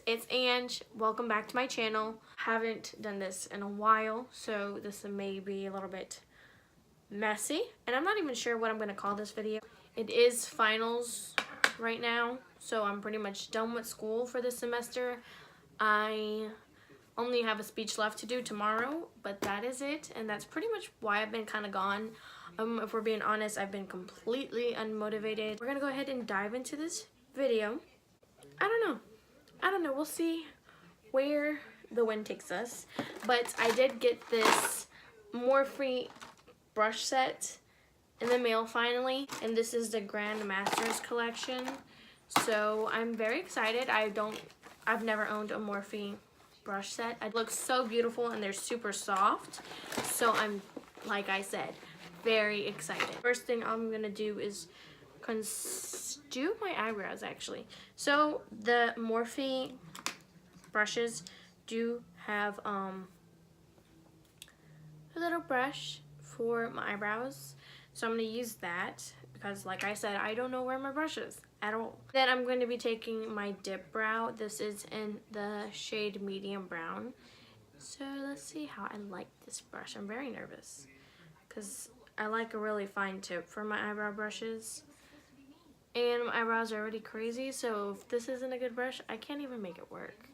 it's Ange. Welcome back to my channel. Haven't done this in a while, so this may be a little bit messy, and I'm not even sure what I'm going to call this video. It is finals right now, so I'm pretty much done with school for this semester. I only have a speech left to do tomorrow, but that is it, and that's pretty much why I've been kind of gone. If we're being honest, I've been completely unmotivated. We're going to go ahead and dive into this video. I don't know, we'll see where the wind takes us, but I did get this Morphe brush set in the mail finally, and this is the Grand Masters collection, so I'm very excited. I've never owned a Morphe brush set. It looks so beautiful and they're super soft, so I'm, like I said, very excited. First thing I'm gonna do is do my eyebrows actually. So the Morphe brushes do have a little brush for my eyebrows, so I'm going to use that because, like I said, I don't know where my brush is at all. Then I'm going to be taking my dip brow. This is in the shade medium brown, so let's see how I like this brush. I'm very nervous because I like a really fine tip for my eyebrow brushes, and my eyebrows are already crazy, so if this isn't a good brush, I can't even make it work.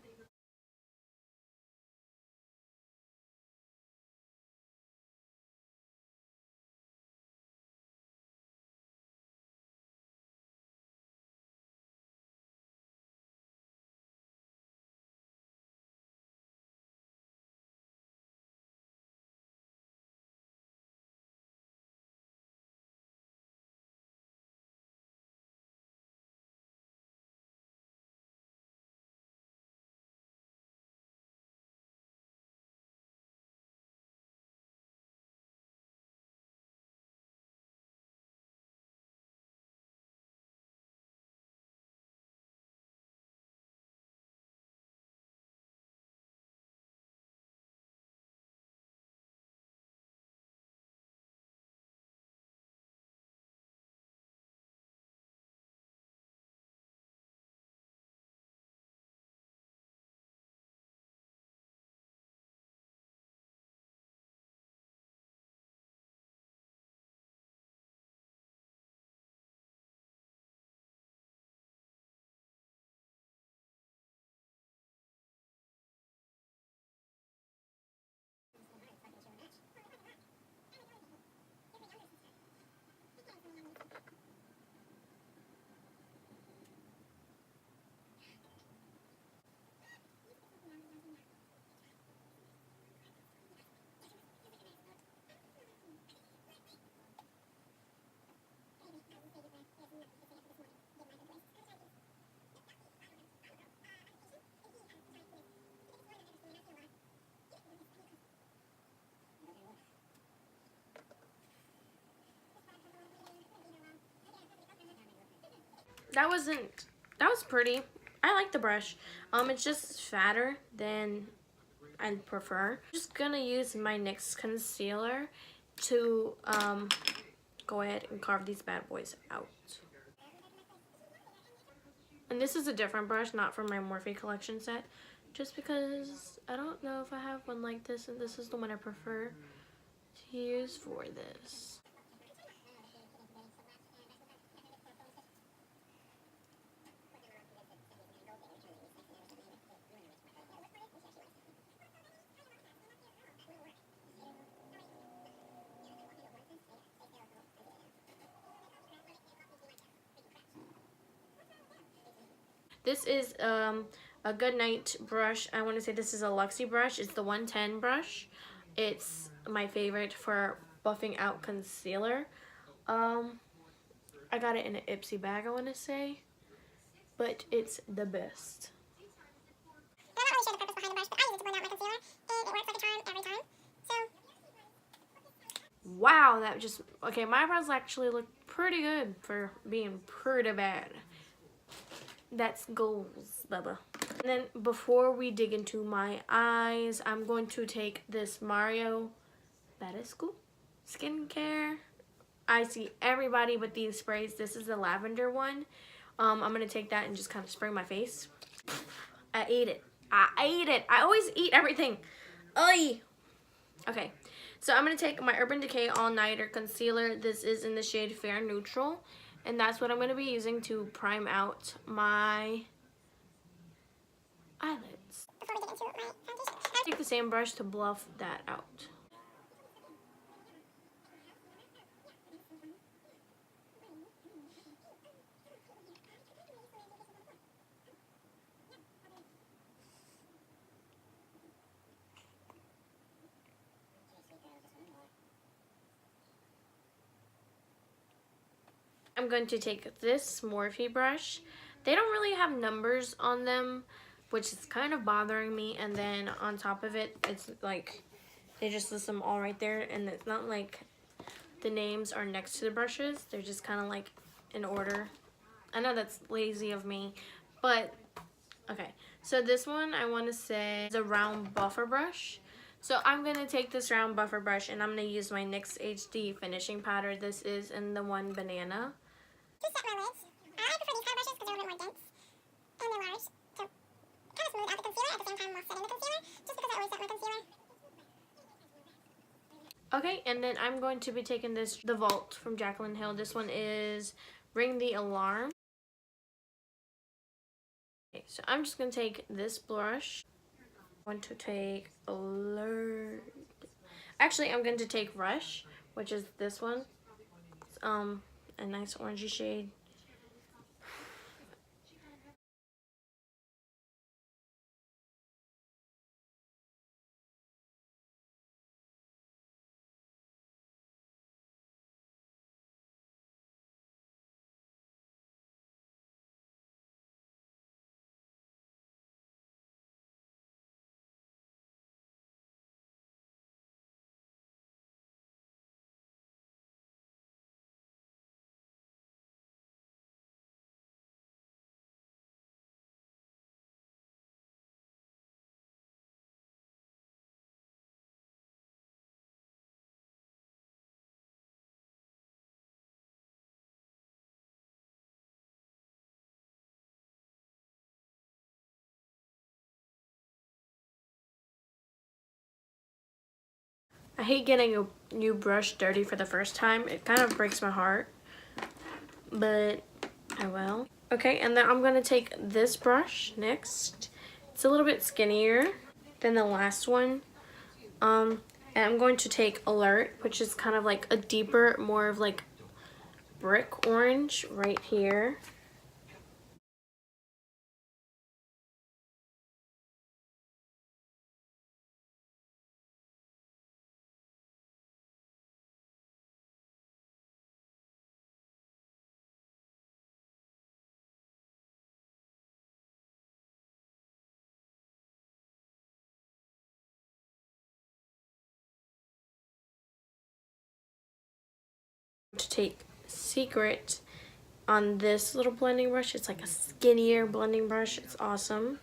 That was pretty. I like the brush. It's just fatter than I'd prefer. I'm just gonna use my NYX concealer to go ahead and carve these bad boys out. And this is a different brush, not from my Morphe collection set, just because I don't know if I have one like this, and this is the one I prefer to use for this. This is a good night brush. I want to say this is a Luxie brush. It's the 110 brush. It's my favorite for buffing out concealer. I got it in an Ipsy bag, I want to say, but it's the best. I'm not really sure the purpose behind the brush, but I use it to blend out my concealer, and it works like a charm every time. So, wow, that just, okay, my eyebrows actually look pretty good for being pretty bad. That's goals, Bubba. And then before we dig into my eyes, I'm going to take this Mario Badescu skincare. I see everybody with these sprays. This is the lavender one. I'm going to take that and just kind of spray my face. I ate it. I ate it. I always eat everything. Oy. Okay, so I'm going to take my Urban Decay All Nighter Concealer. This is in the shade Fair Neutral. And that's what I'm going to be using to prime out my eyelids. Before we get into my foundation, take the same brush to bluff that out. I'm going to take this Morphe brush. They don't really have numbers on them, which is kind of bothering me. And then on top of it, it's like they just list them all right there, and it's not like the names are next to the brushes. They're just kind of like in order. I know that's lazy of me, but okay. So this one I want to say is a round buffer brush. So I'm going to take this round buffer brush and I'm going to use my NYX HD finishing powder. This is in the one Banana. To set my lids, I prefer these kind of brushes because they're a little bit more dense and they're large. So kind of smooth out the concealer at the same time while setting the concealer, just because I always set my concealer. Okay, and then I'm going to be taking this, the Vault from Jaclyn Hill. This one is Ring the Alarm. Okay, so I'm just going to take this brush. I'm going to take Alert. Actually, I'm going to take Rush, which is this one. It's, a nice orangey shade. I hate getting a new brush dirty for the first time. It kind of breaks my heart, but I will. Okay, and then I'm going to take this brush next. It's a little bit skinnier than the last one. And I'm going to take Alert, which is kind of like a deeper, more of like brick orange right here. To take Secret on this little blending brush. It's like a skinnier blending brush. It's awesome.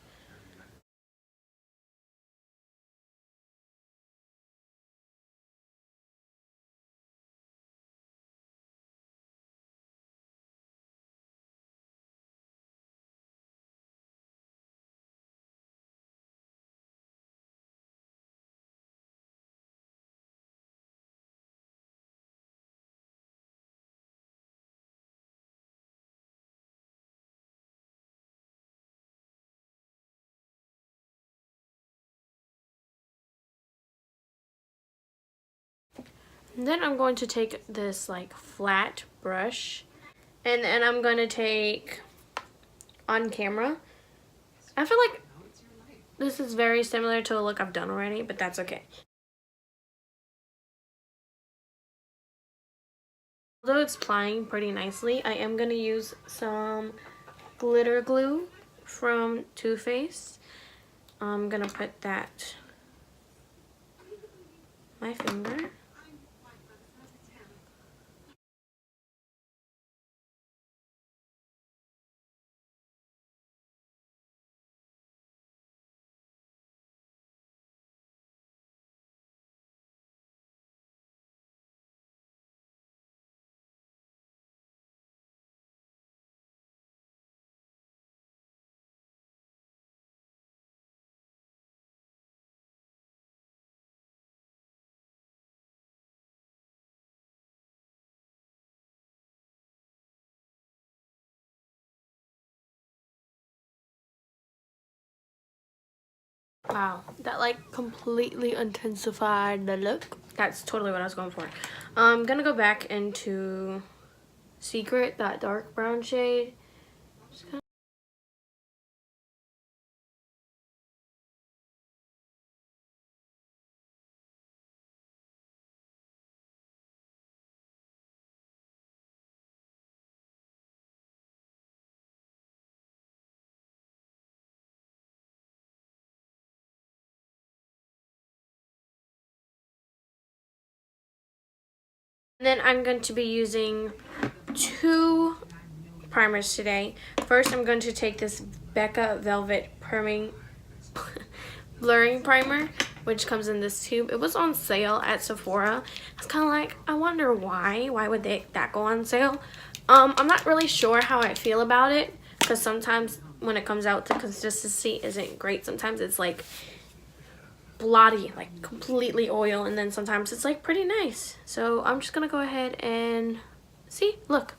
And then I'm going to take this like flat brush, and then I'm going to take On Camera. I feel like this is very similar to a look I've done already, but that's okay. Although it's applying pretty nicely, I am going to use some glitter glue from Too Faced. I'm going to put that my finger. Wow, that like completely intensified the look. That's totally what I was going for. I'm gonna go back into Secret, that dark brown shade. And then I'm going to be using 2 primers today. First, I'm going to take this Becca Velvet Perming Blurring Primer, which comes in this tube. It was on sale at Sephora. It's kind of like, I wonder why. Why would that go on sale? I'm not really sure how I feel about it, because sometimes when it comes out, the consistency isn't great. Sometimes it's like blotty, like completely oil, and then sometimes it's like pretty nice. So I'm just gonna go ahead and see, look,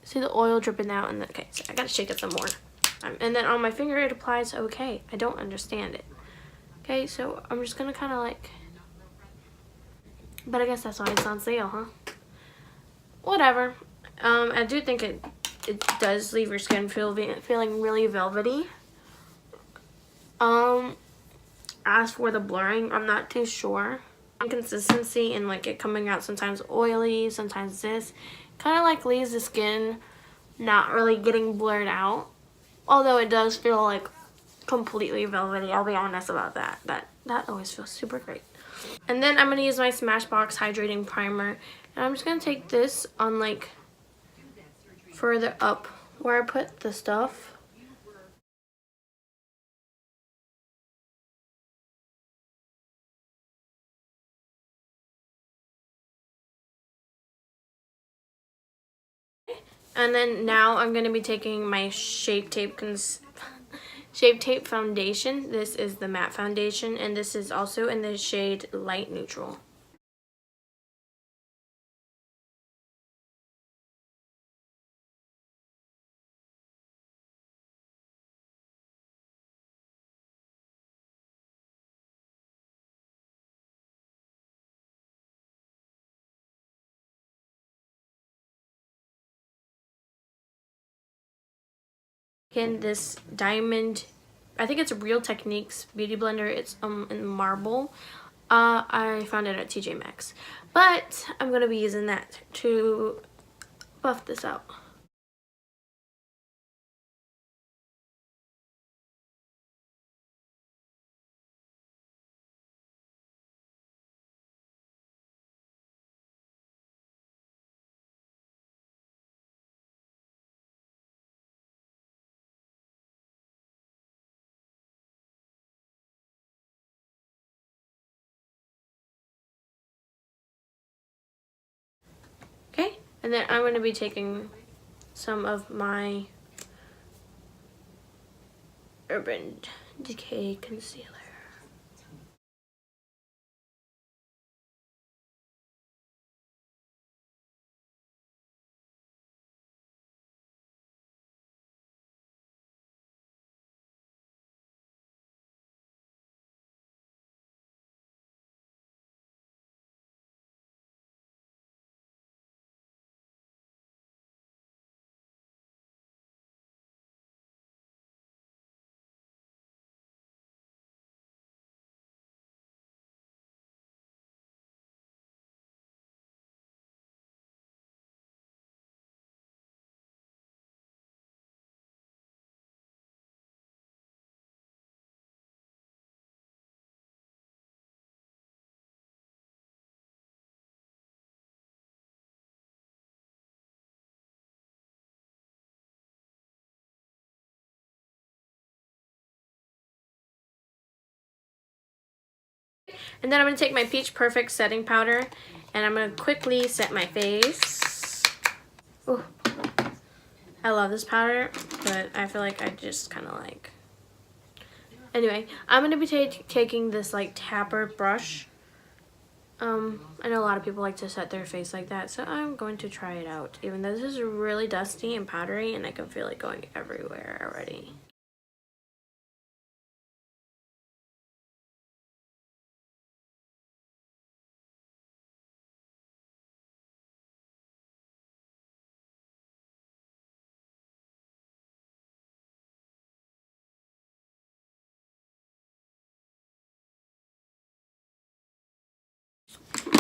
see the oil dripping out, and okay, so I gotta shake it some more. And then on my finger it applies okay. I don't understand it. Okay, so I'm just gonna kind of like, but I guess that's why it's on sale, huh? Whatever. I do think it does leave your skin feeling really velvety. As for the blurring, I'm not too sure. Consistency and like it coming out sometimes oily, sometimes this kind of like leaves the skin not really getting blurred out. Although it does feel like completely velvety, I'll be honest about that. That always feels super great. And then I'm gonna use my Smashbox Hydrating Primer, and I'm just gonna take this on like further up where I put the stuff. And then now I'm gonna be taking my Shape Tape foundation. This is the matte foundation, and this is also in the shade Light Neutral. Again, this diamond, I think it's a Real Techniques beauty blender. It's in marble. I found it at TJ Maxx, but I'm gonna be using that to buff this out. Okay, and then I'm gonna be taking some of my Urban Decay concealer. And then I'm gonna take my Peach Perfect setting powder, and I'm gonna quickly set my face. Ooh. I love this powder, but I feel like I just kind of like. Anyway, I'm gonna be taking this like tapered brush. I know a lot of people like to set their face like that, so I'm going to try it out. Even though this is really dusty and powdery, and I can feel it going everywhere already.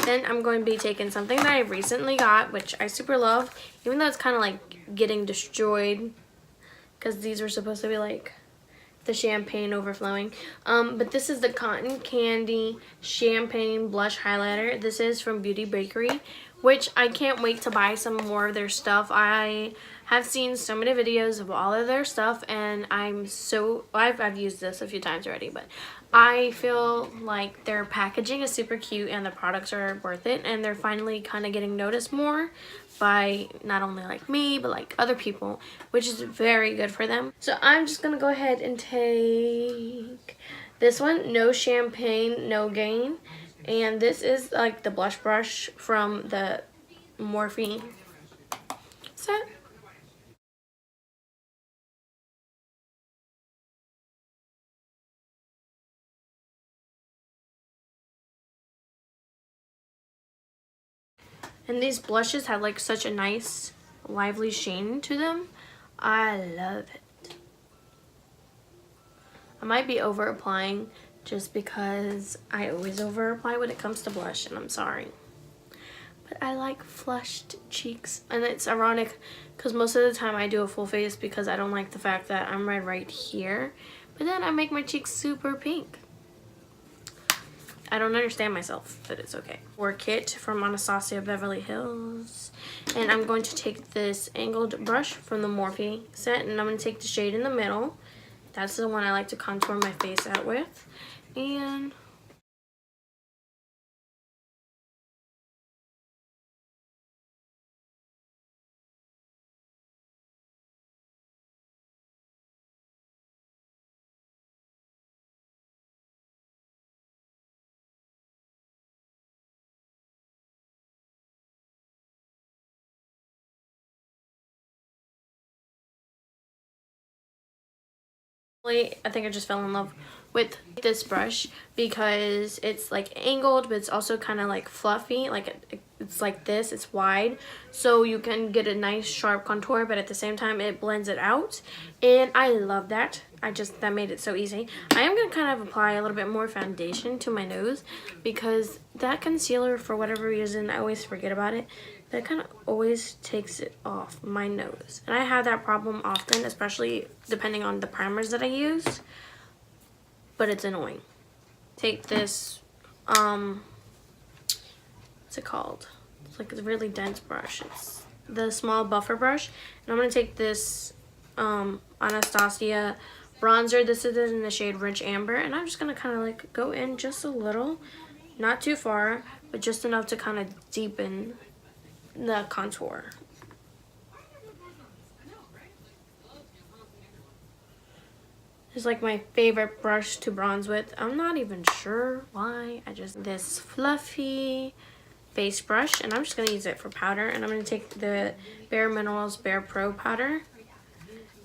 Then I'm going to be taking something that I recently got, which I super love, even though it's kind of like getting destroyed because these were supposed to be like the champagne overflowing. But this is the Cotton Candy Champagne Blush Highlighter. This is from Beauty Bakery, which I can't wait to buy some more of their stuff. I have seen so many videos of all of their stuff, and I've used this a few times already, but I feel like their packaging is super cute and the products are worth it, and they're finally kind of getting noticed more by not only like me but like other people, which is very good for them. So I'm just gonna go ahead and take this one, No Champagne No Gain, and this is like the blush brush from the Morphe set. And these blushes have like such a nice lively sheen to them. I love it. I might be over applying just because I always over apply when it comes to blush, and I'm sorry. But I like flushed cheeks, and it's ironic because most of the time I do a full face because I don't like the fact that I'm red right here, but then I make my cheeks super pink. I don't understand myself, but it's okay. Or kit from Anastasia Beverly Hills. And I'm going to take this angled brush from the Morphe set, and I'm going to take the shade in the middle. That's the one I like to contour my face out with. And I think I just fell in love with this brush because it's like angled, but it's also kind of like fluffy, like it's like this, it's wide, so you can get a nice sharp contour, but at the same time it blends it out, and I love that. That made it so easy. I am going to kind of apply a little bit more foundation to my nose because that concealer, for whatever reason, I always forget about it. That kind of always takes it off my nose. And I have that problem often, especially depending on the primers that I use. But it's annoying. Take this, what's it called? It's like a really dense brush. It's the small buffer brush. And I'm going to take this Anastasia bronzer. This is in the shade Rich Amber. And I'm just going to kind of like go in just a little. Not too far, but just enough to kind of deepen the contour. It's like my favorite brush to bronze with. I'm not even sure why. This fluffy face brush, and I'm just gonna use it for powder, and I'm gonna take the Bare Minerals Bare Pro powder,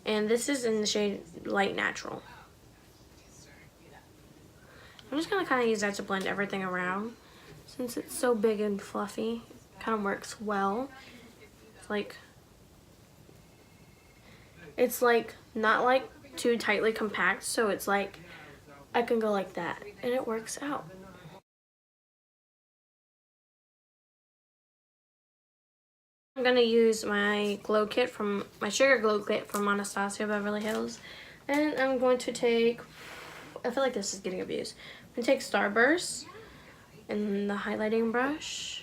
and this is in the shade Light Natural. I'm just gonna kind of use that to blend everything around since it's so big and fluffy. Kind of works well. It's like not like too tightly compact, so it's like I can go like that and it works out. I'm gonna use my Sugar Glow Kit from Anastasia Beverly Hills, and I'm going to take, I feel like this is getting abused. I'm gonna take Starburst and the highlighting brush.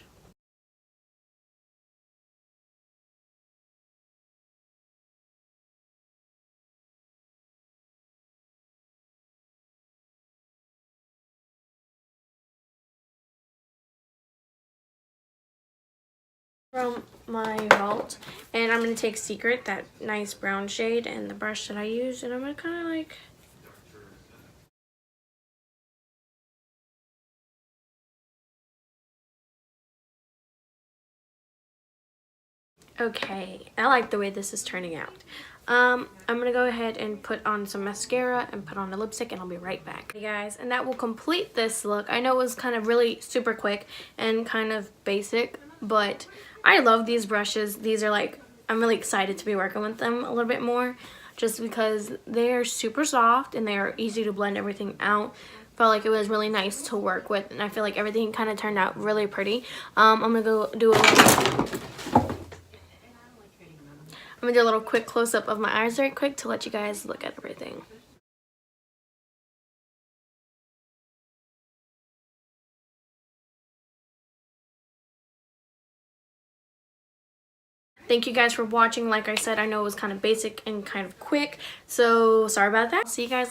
From my vault, and I'm going to take Secret, that nice brown shade, and the brush that I use, and I'm going to kind of like okay, I like the way this is turning out. I'm going to go ahead and put on some mascara and put on a lipstick, and I'll be right back. Hey guys, and that will complete this look. I know it was kind of really super quick and kind of basic, but I love these brushes. These are like, I'm really excited to be working with them a little bit more just because they're super soft and they are easy to blend everything out. felt like it was really nice to work with, and I feel like everything kind of turned out really pretty. I'm gonna go do a little quick close-up of my eyes right quick to let you guys look at everything. Thank you guys for watching. Like I said, I know it was kind of basic and kind of quick, so sorry about that. See you guys later.